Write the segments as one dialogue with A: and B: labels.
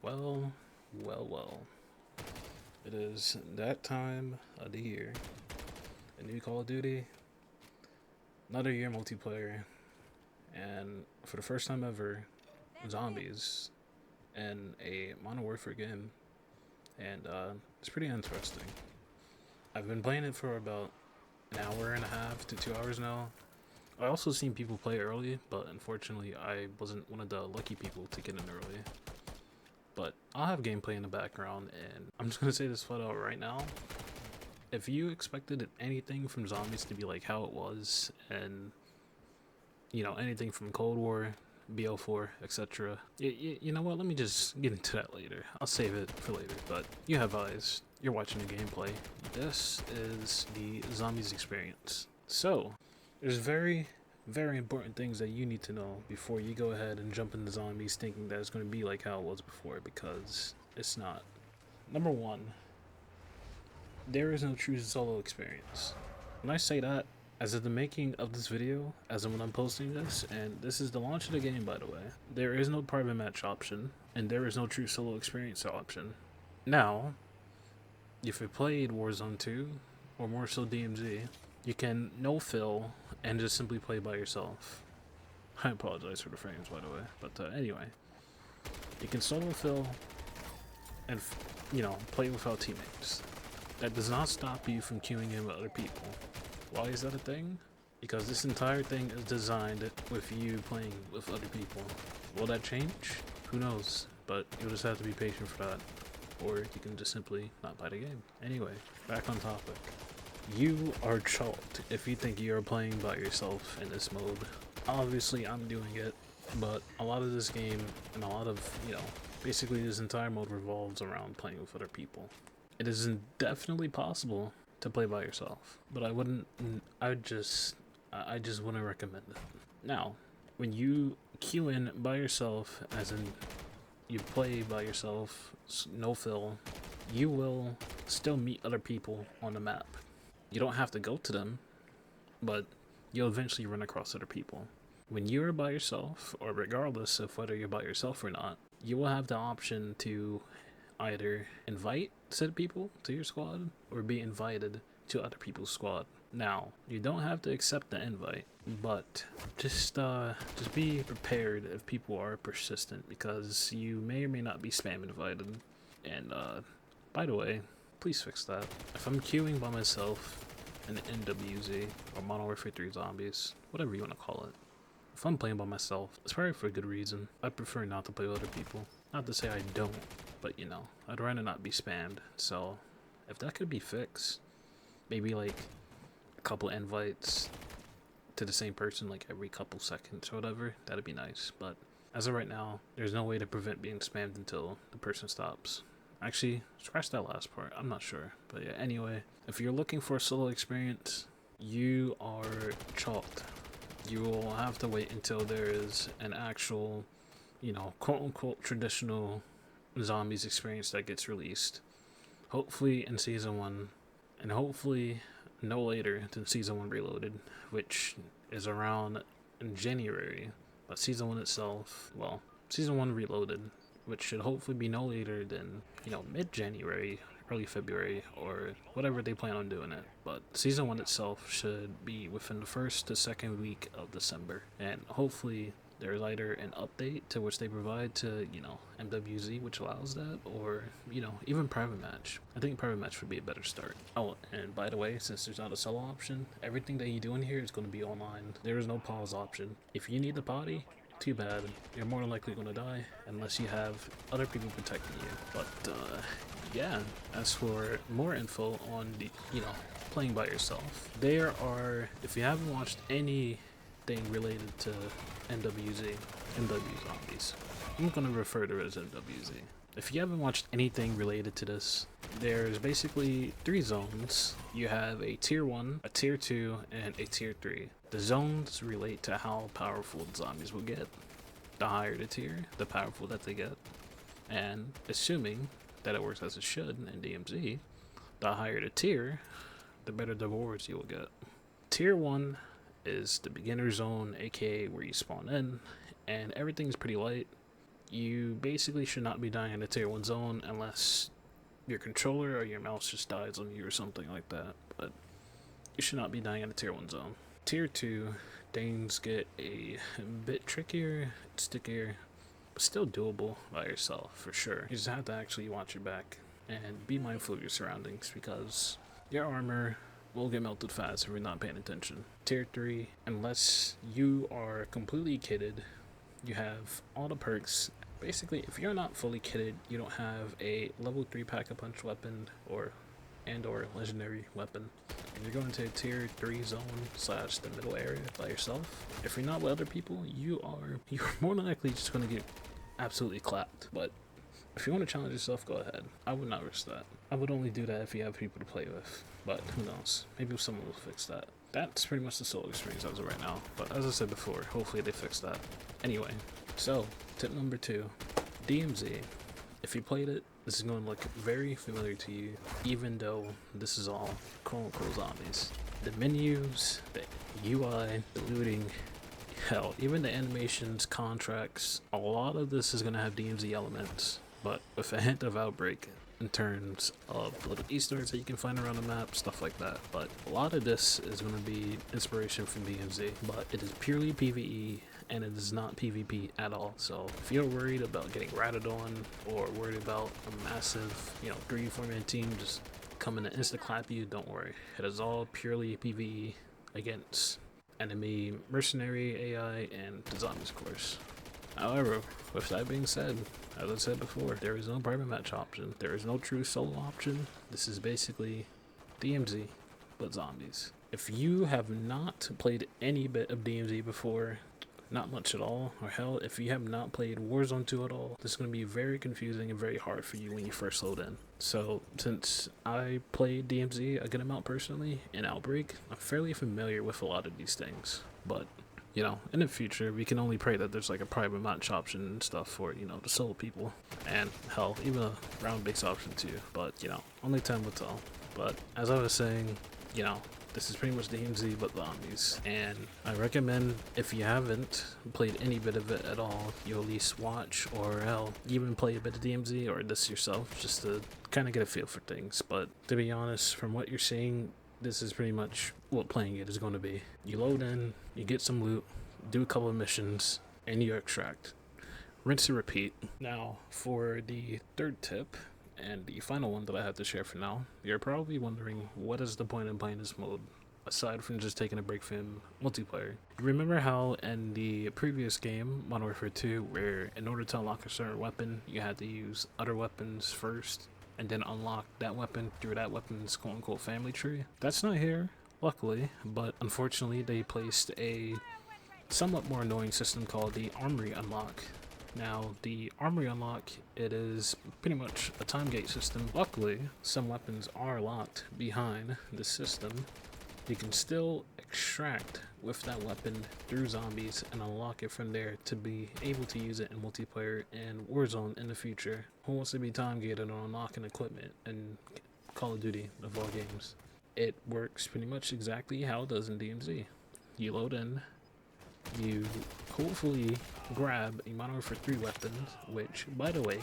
A: Well, well. It is that time of the year. A new Call of Duty, another year multiplayer, and for the first time ever, zombies in a Modern Warfare game. And it's pretty interesting. I've been playing it for about an hour and a half to 2 hours now. I also seen people play early, but unfortunately I wasn't one of the lucky people to get in early. But I'll have gameplay in the background, and I'm just gonna say this flat out right now. If you expected anything from zombies to be like how it was, and anything from Cold War, BO4, etc., you know what? Let me just get into that later. I'll save it for later. But you have eyes. You're watching the gameplay. This is the zombies experience. So there's very important things that you need to know before you go ahead and jump into zombies thinking that it's going to be like how it was before, because it's not. Number one, there is no true solo experience. When I say that, as of the making of this video, as of when I'm posting this, and this is the launch of the game by the way, there is no private match option, and there is no true solo experience option. Now, if you played Warzone 2, or more so DMZ, you can no-fill and just simply play by yourself. I apologize for the frames, by the way, but anyway, you can solo fill and play without teammates. That does not stop you from queuing in with other people. Why is that a thing? Because this entire thing is designed with you playing with other people. Will that change? Who knows? But you'll just have to be patient for that, or you can just simply not buy the game. Anyway, back on topic. You are chalked if you think you are playing by yourself in this mode. Obviously I'm doing it, but a lot of this game and a lot of, basically this entire mode revolves around playing with other people. It is definitely possible to play by yourself, but I just wouldn't recommend it. Now, when you queue in by yourself, as in you play by yourself, no fill, you will still meet other people on the map. You don't have to go to them, but you'll eventually run across other people. When you're by yourself, or regardless of whether you're by yourself or not, you will have the option to either invite said people to your squad or be invited to other people's squad. Now, you don't have to accept the invite, but just be prepared if people are persistent, because you may or may not be spam invited. And by the way, please fix that. If I'm queuing by myself in MWZ or Modern Warfare 3 Zombies, whatever you want to call it, if I'm playing by myself, it's probably for a good reason. I prefer not to play with other people. Not to say I don't, but I'd rather not be spammed. So if that could be fixed, maybe like a couple invites to the same person like every couple seconds or whatever, that'd be nice. But as of right now, there's no way to prevent being spammed until the person stops. Actually, scratch that last part, I'm not sure. But yeah, anyway, if you're looking for a solo experience, you are chalked. You will have to wait until there is an actual, quote-unquote traditional zombies experience that gets released. Hopefully in Season 1, and hopefully no later than Season 1 Reloaded, which is around in January. But Season 1 itself, well, Season 1 Reloaded, which should hopefully be no later than, mid-January, early February, or whatever they plan on doing it. But Season 1 itself should be within the first to second week of December. And hopefully there's either an update to which they provide to, MWZ, which allows that, or, even private match. I think private match would be a better start. Oh, and by the way, since there's not a solo option, everything that you do in here is going to be online. There is no pause option. If you need the potty, too bad. You're more than likely going to die unless you have other people protecting you. But yeah, as for more info on the playing by yourself, there are, if you haven't watched anything related to MWZ Zombies, I'm going to refer to it as MWZ. If you haven't watched anything related to this, there's basically 3 zones. You have a tier 1, a tier 2, and a tier 3. The zones relate to how powerful the zombies will get. The higher the tier, the powerful that they get. And assuming that it works as it should in DMZ, the higher the tier, the better the rewards you will get. Tier 1 is the beginner zone, aka where you spawn in, and everything's pretty light. you basically should not be dying in a tier 1 zone unless your controller or your mouse just dies on you or something like that, but you should not be dying in a tier 1 zone. Tier 2, things get a bit trickier, stickier, but still doable by yourself for sure. You just have to actually watch your back and be mindful of your surroundings, because your armor will get melted fast if you're not paying attention. Tier 3, unless you are completely kitted, you have all the perks. Basically, if you're not fully kitted, you don't have a level 3 pack-a-punch weapon or legendary weapon, and you're going to a tier 3 zone / the middle area by yourself. If you're not with other people, you're more than likely just going to get absolutely clapped. But if you want to challenge yourself, go ahead. I would not risk that. I would only do that if you have people to play with, but who knows, maybe someone will fix that. That's pretty much the solo experience as of right now, but as I said before, hopefully they fix that. Anyway, so tip number 2, DMZ. If you played it, this is going to look very familiar to you, even though this is all quote-unquote zombies. The menus, the UI, the looting, hell, even the animations, contracts, a lot of this is going to have DMZ elements, but with a hint of Outbreak in terms of little Easter eggs that you can find around the map, stuff like that. But a lot of this is going to be inspiration from DMZ, but it is purely PvE, and it is not PvP at all. So if you're worried about getting ratted on, or worried about a massive, 3-4-man team just coming to insta clap you, don't worry. It is all purely PvE against enemy mercenary AI and the zombies, of course. However, with that being said, as I said before, there is no private match option. There is no true solo option. This is basically DMZ, but zombies. If you have not played any bit of DMZ before, not much at all, or hell, if you have not played Warzone 2 at all, this is going to be very confusing and very hard for you when you first load in. So, since I played DMZ a good amount personally in Outbreak, I'm fairly familiar with a lot of these things. But, in the future, we can only pray that there's like a private match option and stuff for, the solo people. And hell, even a round-based option too. But, only time will tell. But, as I was saying, this is pretty much DMZ but zombies, and I recommend, if you haven't played any bit of it at all, you at least watch or hell, even play a bit of DMZ or this yourself, just to kind of get a feel for things. But to be honest, from what you're seeing, this is pretty much what playing it is going to be. You load in, you get some loot, do a couple of missions, and you extract. Rinse and repeat. Now, for the third tip, and the final one that I have to share for now, you're probably wondering, what is the point in playing this mode, aside from just taking a break from multiplayer? You remember how in the previous game, Modern Warfare 2, where in order to unlock a certain weapon, you had to use other weapons first, and then unlock that weapon through that weapon's quote-unquote family tree? That's not here, luckily, but unfortunately they placed a somewhat more annoying system called the Armory Unlock. Now, the Armory Unlock, it is pretty much a time gate system. Luckily, some weapons are locked behind the system. You can still extract with that weapon through zombies and unlock it from there to be able to use it in multiplayer and Warzone in the future. Who wants to be time gated on unlocking equipment in Call of Duty of all games? It works pretty much exactly how it does in DMZ. You load in, you hopefully grab a Modern Warfare 3 weapon, which, by the way,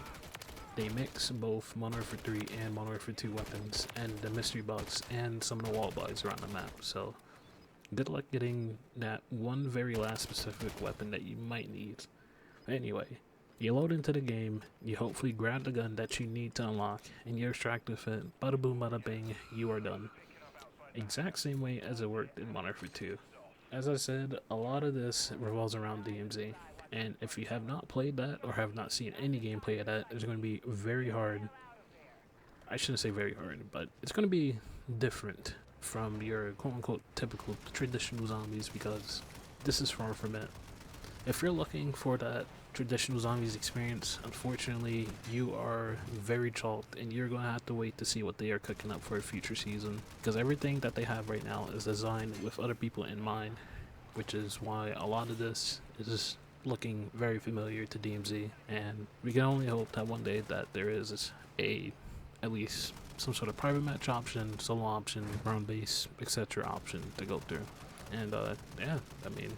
A: they mix both Modern Warfare 3 and Modern Warfare 2 weapons and the mystery box and some of the wall buys around the map. So good luck getting that one very last specific weapon that you might need. Anyway, you load into the game, you hopefully grab the gun that you need to unlock, and you extract with it. Bada boom, bada bing, you are done. Exact same way as it worked in Modern Warfare 2. As I said, a lot of this revolves around DMZ, and if you have not played that or have not seen any gameplay of that, it's going to be very hard. I shouldn't say very hard, but it's going to be different from your quote-unquote typical traditional zombies, because this is far from it. If you're looking for that traditional zombies experience, unfortunately, you are very chalked, and you're going to have to wait to see what they are cooking up for a future season, because everything that they have right now is designed with other people in mind, which is why a lot of this is looking very familiar to DMZ, and we can only hope that one day that there is at least some sort of private match option, solo option, round base, etc. option to go through. And yeah, I mean,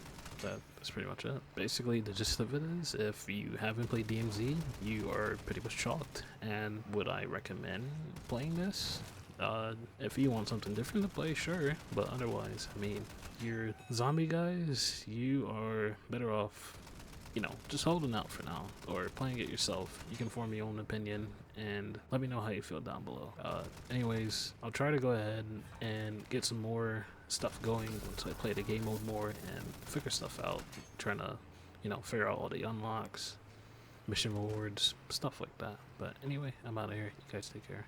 A: that's pretty much it. Basically, the gist of it is, if you haven't played DMZ, you are pretty much chalked. And would I recommend playing this? If you want something different to play, sure. But otherwise, I mean, your zombie guys, you are better off, you know, just holding out for now, or playing it yourself. You can form your own opinion and let me know how you feel down below. Anyways, I'll try to go ahead and get some more stuff going once I play the game mode more and figure stuff out. Trying to, you know, figure out all the unlocks, mission rewards, stuff like that. But anyway, I'm out of here. You guys take care.